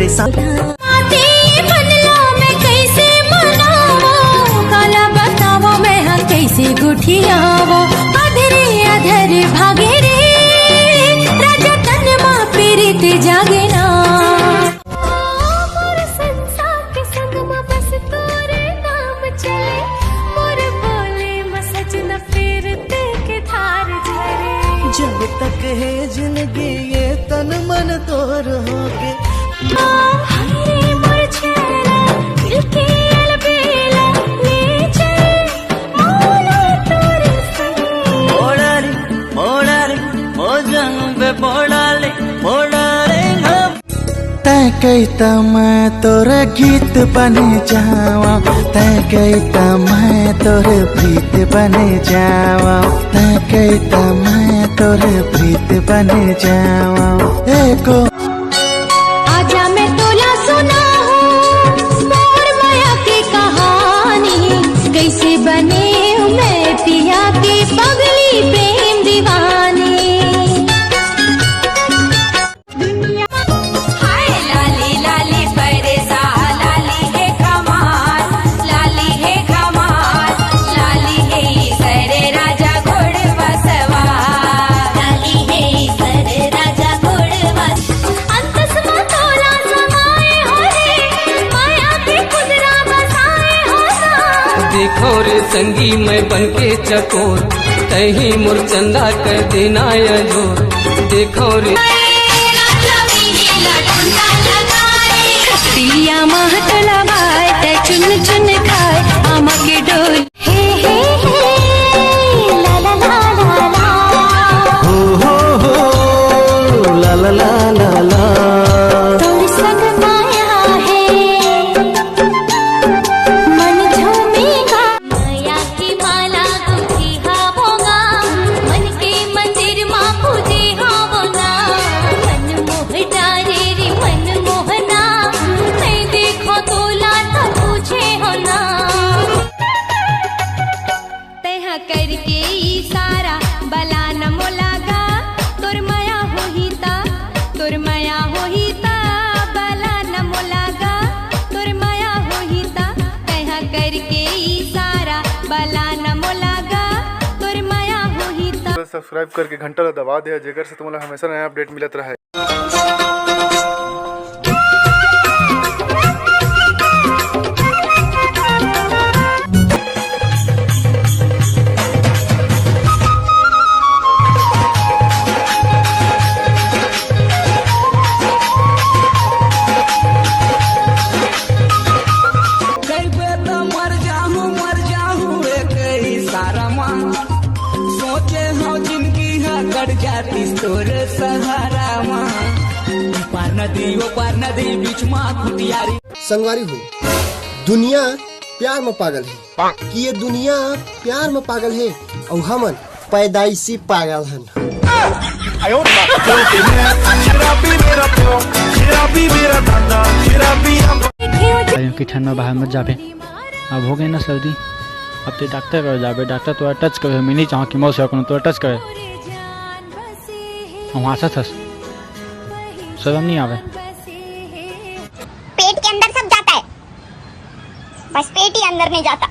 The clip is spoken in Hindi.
साथ। कैसे गुठियावो अधरे अधर भागे रे राजा तन मां पीरित जागे ना मोर संसार के संग में बस तोरे नाम चले मोर बोले मसज न फिरते के धार झरे जब तक है जिंदगी ये तन मन तोर होगे हरे मोर छेला दिल के अलबेला ले चल मोला तोरे संग तै कहता मैं तोर गीत बने जावा, तै कहता मैं तोर प्रीत बने जावा, तै कहता मैं तोर प्रीत बने जावा। एको आजा मैं तोला सुना हूँ मोर माया की कहानी कैसे बने हूँ मैं पिया की पगली प्रेम दीवानी। हाय लाली लाली परेसा लाली है कमाल लाली है कमाल लाली है सरे राजा घोड़वा सवार लाली है सरे राजा घोड़वा अंतस में तोला समाए हो रे माया की कुदरा बसाए हो ना। देखो रे संगी मैं बनके चकोर तही मुरचंदा कर देना जोर। देखो रे पिया महतला बाय चुन चुन खाए आमा के डोल हे हे हे ला ला ला ला ला हो ला ला ला ला ला। तोर संग माया है मन झूमेगा माया की माला गुथी होगा मन के मंदिर मां पूजे होगा मन मोह डारे रे मन मोहना मैं देखो तोला तो तुझे होना तैहा करके इशारा बला न मोलागा तोर माया होहिता तोर माया होहिता बला न मोलागा तोर माया होहिता तैहा करके इशारा बला न मोलागा तोर माया होहिता। सब्सक्राइब करके घंटा दबा दिया जेकर से तुम्हारा हमेशा नया अपडेट मिलत रहे। मर जाऊँ एक सारा माँ सोचे हो जिंदगी है कट जाती तोर सहारा माँ पार नदी बीच माँ खुटियारी। संगवारी हो दुनिया प्यार में पागल है कि ये दुनिया प्यार में पागल है और हमन पैदाइशी पागल हैं। कि ठंड में बाहर मत जाबे, अब हो गई ना सर्दी, अब तो डॉक्टर कर जाबे, डॉक्टर तो टच करे, मैं नहीं चाहूँ कि मौत से तो टच करे वहाँ से शर्म नहीं आवे। पेट के अंदर सब जाता है बस पेट ही अंदर नहीं जाता।